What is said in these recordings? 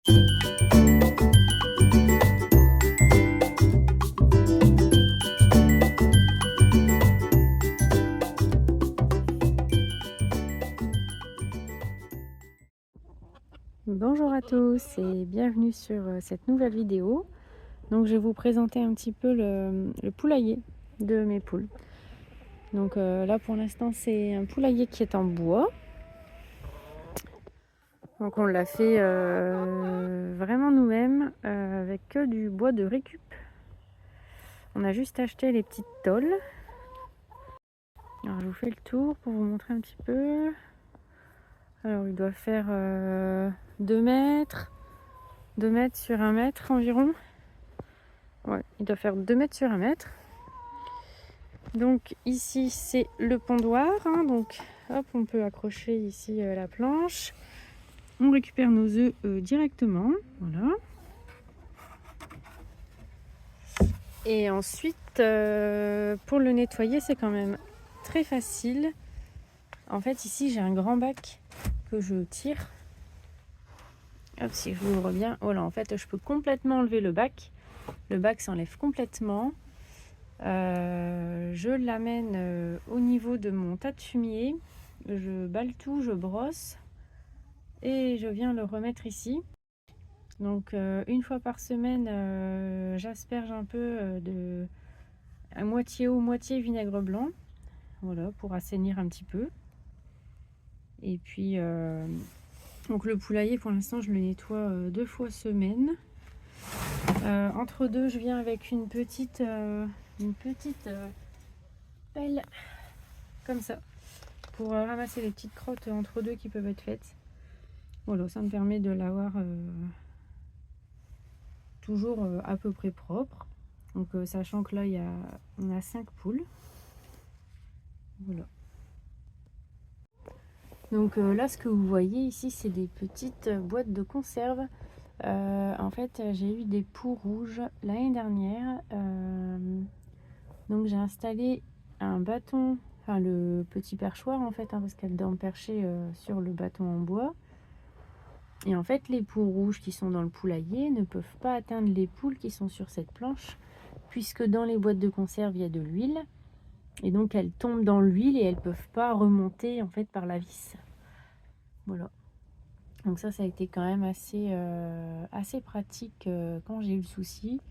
Bonjour à tous et bienvenue sur cette nouvelle vidéo. Donc je vais vous présenter un petit peu le poulailler de mes poules. Donc là pour l'instant c'est un poulailler qui est en bois. Donc on l'a fait vraiment nous-mêmes avec que du bois de récup. On a juste acheté les petites tôles. Alors je vous fais le tour pour vous montrer un petit peu. Alors il doit faire 2 mètres, 2 mètres sur 1 mètre environ. Ouais, il doit faire 2 mètres sur 1 mètre. Donc ici c'est le pondoir, hein, donc hop, on peut accrocher ici la planche. On récupère nos œufs directement, voilà. Et ensuite pour le nettoyer c'est quand même très facile. En fait ici j'ai un grand bac que je tire. Hop, si je l'ouvre bien, voilà, en fait je peux complètement enlever le bac. Le bac s'enlève complètement. Je l'amène au niveau de mon tas de fumier. Je balle tout, je brosse et je viens le remettre ici. Donc une fois par semaine, j'asperge un peu de à moitié eau, moitié vinaigre blanc. Voilà, pour assainir un petit peu. Et puis donc le poulailler pour l'instant je le nettoie 2 fois semaine. Entre deux, je viens avec une petite pelle comme ça pour ramasser les petites crottes entre deux qui peuvent être faites. Voilà, ça me permet de l'avoir toujours à peu près propre. Donc sachant que là on a 5 poules. Voilà. Donc là ce que vous voyez ici c'est des petites boîtes de conserve. En fait j'ai eu des poux rouges l'année dernière. Donc j'ai installé un bâton, enfin le petit perchoir en fait, hein, parce qu'elle dort perchée sur le bâton en bois. Et en fait les poux rouges qui sont dans le poulailler ne peuvent pas atteindre les poules qui sont sur cette planche, puisque dans les boîtes de conserve il y a de l'huile. Et donc elles tombent dans l'huile et elles ne peuvent pas remonter en fait par la vis. Voilà. Donc ça a été quand même assez pratique quand j'ai eu le souci.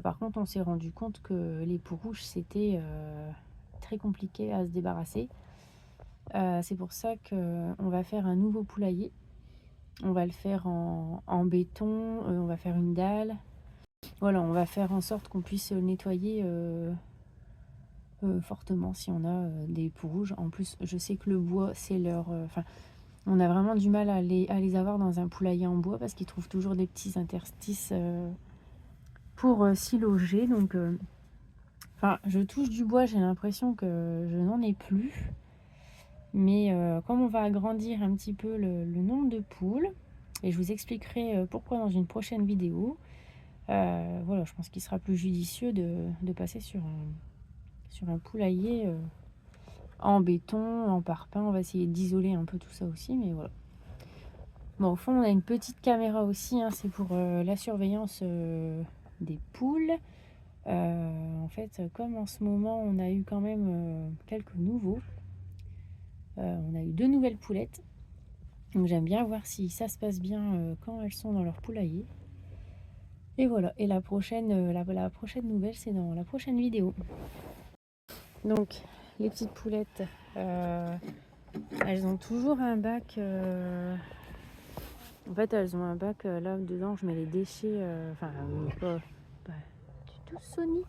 Par contre on s'est rendu compte que les poux rouges c'était très compliqué à se débarrasser. C'est pour ça qu'on va faire un nouveau poulailler. On va le faire en béton, on va faire une dalle. Voilà, on va faire en sorte qu'on puisse le nettoyer fortement si on a des poux rouges. En plus, je sais que le bois, c'est leur... on a vraiment du mal à les avoir dans un poulailler en bois parce qu'ils trouvent toujours des petits interstices pour s'y loger. Donc, je touche du bois, j'ai l'impression que je n'en ai plus. Mais comme on va agrandir un petit peu le nombre de poules, et je vous expliquerai pourquoi dans une prochaine vidéo, voilà, je pense qu'il sera plus judicieux de passer sur un poulailler en béton, en parpaing. On va essayer d'isoler un peu tout ça aussi, mais voilà. Bon, au fond, on a une petite caméra aussi, hein, c'est pour la surveillance des poules. En fait, comme en ce moment, on a eu quand même quelques nouveaux. On a eu 2 nouvelles poulettes. Donc j'aime bien voir si ça se passe bien quand elles sont dans leur poulailler. Et voilà, et la prochaine nouvelle, c'est dans la prochaine vidéo. Donc les petites poulettes, elles ont toujours un bac. En fait, elles ont un bac là dedans, je mets les déchets. Tu tousses, Sony?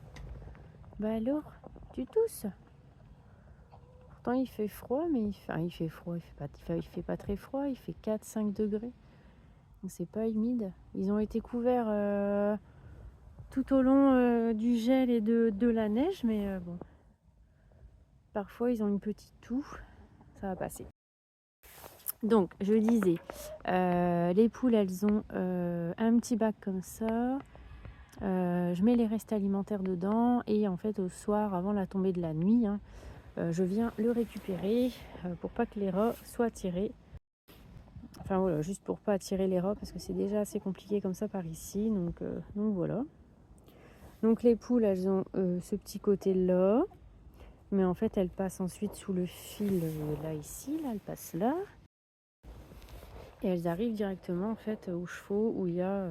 Bah alors, tu tousses? Pourtant il fait froid, mais il fait froid, il fait pas très froid, il fait 4-5 degrés. Donc c'est pas humide. Ils ont été couverts tout au long du gel et de la neige, mais bon. Parfois ils ont une petite toux, ça va passer. Donc je disais, les poules elles ont un petit bac comme ça. Je mets les restes alimentaires dedans et en fait au soir avant la tombée de la nuit, je viens le récupérer pour pas que les rats soient attirés. Enfin voilà, juste pour pas attirer les rats parce que c'est déjà assez compliqué comme ça par ici. Donc voilà. Donc les poules, elles ont ce petit côté-là. Mais en fait, elles passent ensuite sous le fil là, ici. Là, elles passent là. Et elles arrivent directement en fait aux chevaux où il y a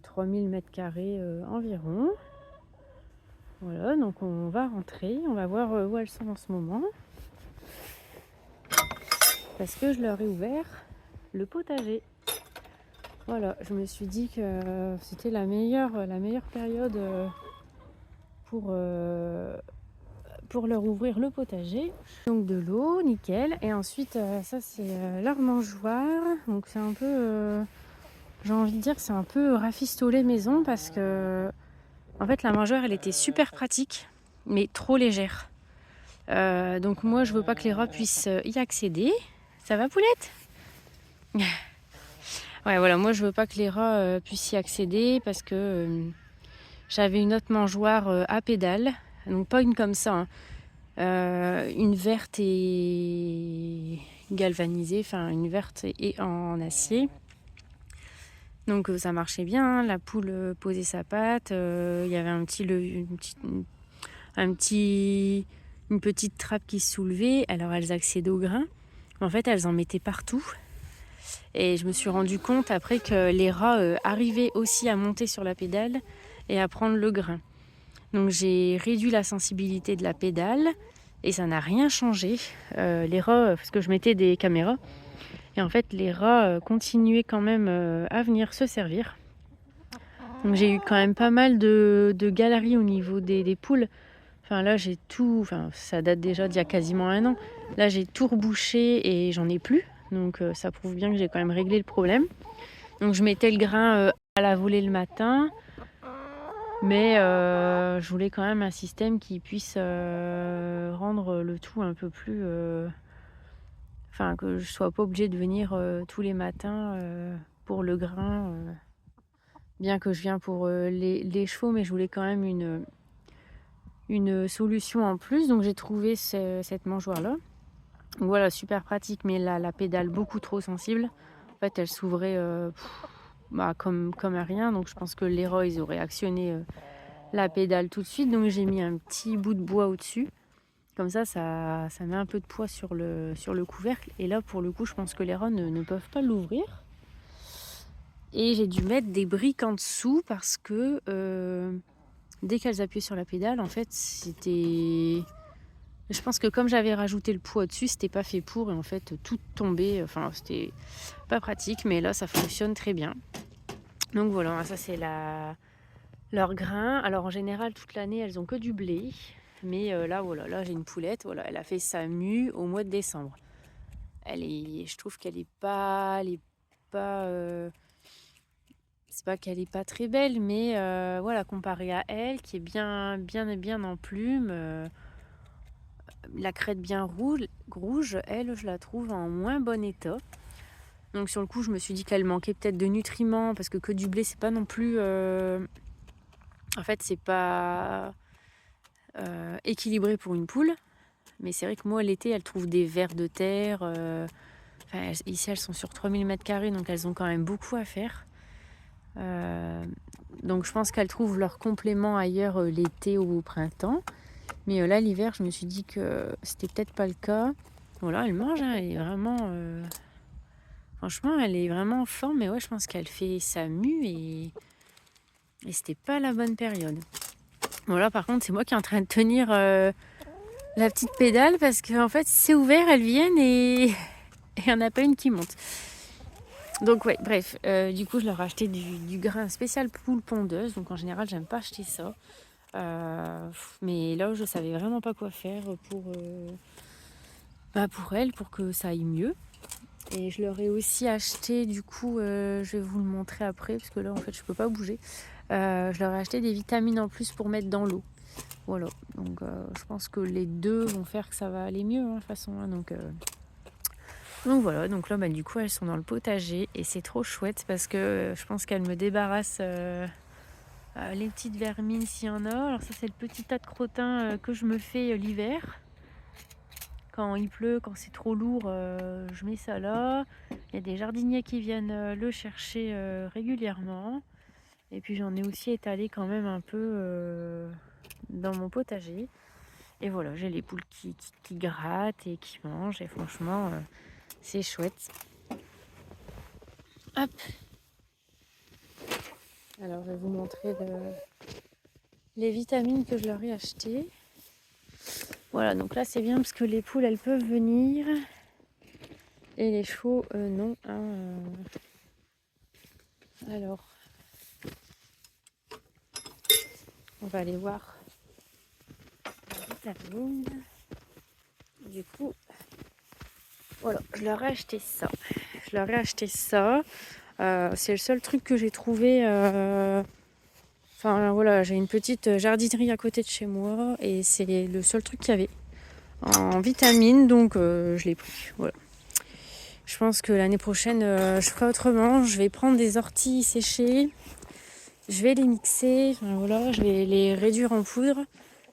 3000 mètres carrés environ. Voilà, donc on va rentrer. On va voir où elles sont en ce moment. Parce que je leur ai ouvert le potager. Voilà, je me suis dit que c'était la meilleure période pour leur ouvrir le potager. Donc de l'eau, nickel. Et ensuite, ça c'est leur mangeoire. Donc c'est un peu, j'ai envie de dire, c'est un peu rafistolé maison parce que, en fait, la mangeoire, elle était super pratique, mais trop légère. Donc moi, je veux pas que les rats puissent y accéder. Ça va, Poulette? Ouais, voilà, moi, je veux pas que les rats puissent y accéder parce que j'avais une autre mangeoire à pédales. Donc pas une comme ça, hein. Une verte et galvanisée, enfin une verte et en acier. Donc ça marchait bien, la poule posait sa patte, il y avait une petite trappe qui se soulevait, alors elles accédaient au grain. En fait, elles en mettaient partout. Et je me suis rendu compte après que les rats arrivaient aussi à monter sur la pédale et à prendre le grain. Donc j'ai réduit la sensibilité de la pédale et ça n'a rien changé. Les rats, parce que je mettais des caméras, et en fait les rats continuaient quand même à venir se servir. Donc j'ai eu quand même pas mal de galeries au niveau des poules. Enfin là j'ai tout, enfin ça date déjà d'il y a quasiment un an. Là j'ai tout rebouché et j'en ai plus. Donc ça prouve bien que j'ai quand même réglé le problème. Donc je mettais le grain à la volée le matin. Mais je voulais quand même un système qui puisse rendre le tout un peu plus... Enfin, que je sois pas obligée de venir tous les matins pour le grain. Bien que je viens pour les chevaux, mais je voulais quand même une solution en plus. Donc j'ai trouvé cette mangeoire-là. Donc voilà, super pratique, mais la pédale beaucoup trop sensible. En fait, elle s'ouvrait comme à rien. Donc je pense que les rats, ils auraient actionné la pédale tout de suite. Donc j'ai mis un petit bout de bois au-dessus. Comme ça met un peu de poids sur le couvercle. Et là, pour le coup, je pense que les rats ne peuvent pas l'ouvrir. Et j'ai dû mettre des briques en dessous parce que dès qu'elles appuyaient sur la pédale, en fait, c'était... Je pense que comme j'avais rajouté le poids au-dessus, c'était pas fait pour. Et en fait, tout tombait. Enfin, c'était pas pratique. Mais là, ça fonctionne très bien. Donc voilà, ça c'est leur grain. Alors en général, toute l'année, elles ont que du blé. Mais là, voilà, là j'ai une poulette. Voilà, elle a fait sa mue au mois de décembre. Je trouve qu'elle est pas, c'est pas qu'elle est pas très belle, mais voilà, comparée à elle, qui est bien en plume, la crête bien rouge, elle, je la trouve en moins bon état. Donc sur le coup, je me suis dit qu'elle manquait peut-être de nutriments, parce que du blé, c'est pas non plus... En fait, c'est pas équilibré pour une poule. Mais c'est vrai que moi, l'été, elles trouvent des vers de terre. Ici, elles sont sur 3000 mètres carrés, donc elles ont quand même beaucoup à faire. Donc je pense qu'elles trouvent leur complément ailleurs l'été ou au printemps. Mais là, l'hiver, je me suis dit que c'était peut-être pas le cas. Voilà, elle mange, hein, elle est vraiment... Franchement, elle est vraiment en forme. Mais ouais, je pense qu'elle fait sa mue et c'était pas la bonne période. Voilà, par contre, c'est moi qui est en train de tenir la petite pédale parce qu'en fait, c'est ouvert, elles viennent et il n'y en a pas une qui monte. Donc ouais, bref, du coup je leur ai acheté du grain spécial poule pondeuse. Donc en général j'aime pas acheter ça. Mais là je savais vraiment pas quoi faire pour elle, pour que ça aille mieux. Et je leur ai aussi acheté, du coup je vais vous le montrer après parce que là en fait je peux pas bouger. Je leur ai acheté des vitamines en plus pour mettre dans l'eau. Voilà, donc je pense que les deux vont faire que ça va aller mieux, hein, de toute façon. Hein, donc voilà, donc là du coup elles sont dans le potager et c'est trop chouette parce que je pense qu'elles me débarrassent les petites vermines s'il y en a. Alors ça c'est le petit tas de crottins que je me fais l'hiver. Quand il pleut, quand c'est trop lourd, je mets ça là. Il y a des jardiniers qui viennent le chercher régulièrement. Et puis j'en ai aussi étalé quand même un peu dans mon potager. Et voilà, j'ai les poules qui grattent et qui mangent. Et franchement, c'est chouette. Hop. Alors je vais vous montrer les vitamines que je leur ai achetées. Voilà, donc là c'est bien parce que les poules elles peuvent venir et les chevaux non. Hein, Alors, on va aller voir la vitamine. Du coup, voilà, je leur ai acheté ça. C'est le seul truc que j'ai trouvé. Enfin voilà, j'ai une petite jardinerie à côté de chez moi et c'est le seul truc qu'il y avait en vitamines, donc je l'ai pris. Voilà. Je pense que l'année prochaine, je ferai autrement. Je vais prendre des orties séchées, je vais les mixer, enfin, voilà, je vais les réduire en poudre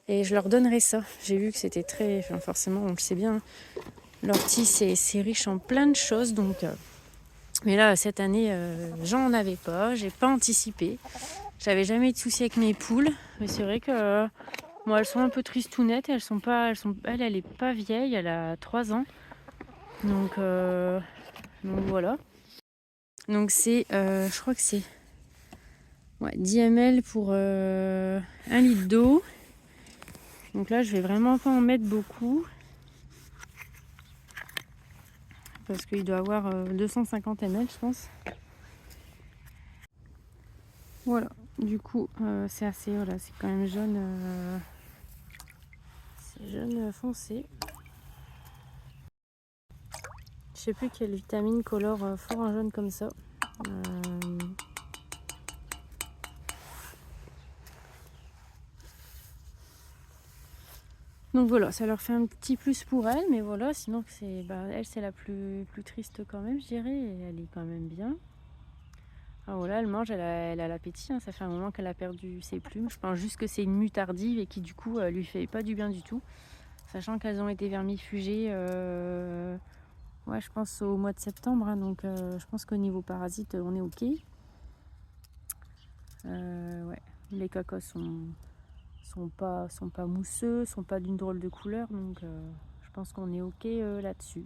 et je leur donnerai ça. J'ai vu que c'était très, enfin, forcément, on le sait bien, l'ortie c'est riche en plein de choses, donc. Mais là, cette année, j'en avais pas, j'ai pas anticipé. J'avais jamais eu de soucis avec mes poules, mais c'est vrai que moi, elles sont un peu tristounettes. Elle est pas vieille, elle a 3 ans. Donc voilà. Donc c'est, je crois que c'est 10 ml pour 1 litre d'eau. Donc là, je vais vraiment pas en mettre beaucoup. Parce qu'il doit avoir 250 ml, je pense. Voilà. Du coup, c'est assez, voilà, c'est quand même jaune. C'est jaune foncé. Je sais plus quelle vitamine colore fort un jaune comme ça. Donc voilà, ça leur fait un petit plus pour elle, mais voilà, sinon elle c'est la plus triste quand même, je dirais, et elle est quand même bien. Ah voilà, elle mange, elle a l'appétit, hein, ça fait un moment qu'elle a perdu ses plumes. Je pense juste que c'est une mue tardive et qui du coup lui fait pas du bien du tout. Sachant qu'elles ont été vermifugées, je pense au mois de septembre, hein, donc je pense qu'au niveau parasites on est ok. Les cacos sont pas mousseux, sont pas d'une drôle de couleur, donc je pense qu'on est ok là-dessus.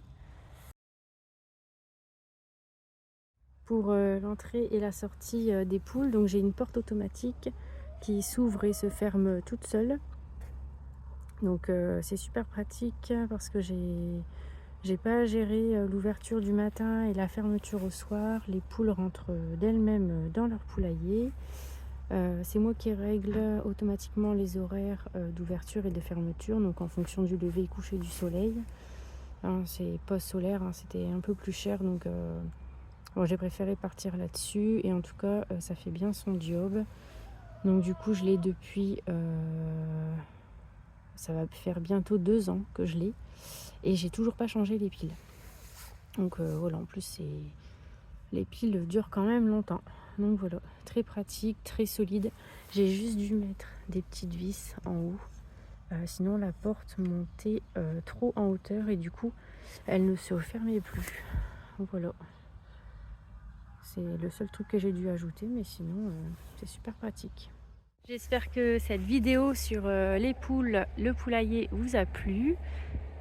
Pour l'entrée et la sortie des poules, donc j'ai une porte automatique qui s'ouvre et se ferme toute seule. Donc c'est super pratique parce que j'ai pas à gérer l'ouverture du matin et la fermeture au soir. Les poules rentrent d'elles-mêmes dans leur poulailler. C'est moi qui règle automatiquement les horaires d'ouverture et de fermeture, donc en fonction du lever et coucher du soleil. Hein, c'est post-solaire, hein, c'était un peu plus cher, donc j'ai préféré partir là-dessus. Et en tout cas, ça fait bien son job. Donc du coup, je l'ai depuis... ça va faire bientôt 2 ans que je l'ai. Et j'ai toujours pas changé les piles. Donc voilà, en plus, les piles durent quand même longtemps. Donc voilà, très pratique, très solide. J'ai juste dû mettre des petites vis en haut. Sinon la porte montait trop en hauteur et du coup elle ne se refermait plus. Donc voilà. C'est le seul truc que j'ai dû ajouter, mais sinon c'est super pratique. J'espère que cette vidéo sur les poules, le poulailler vous a plu.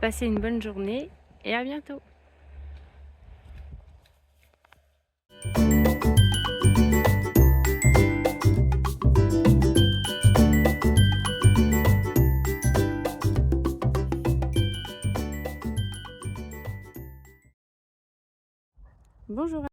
Passez une bonne journée et à bientôt. Bonjour.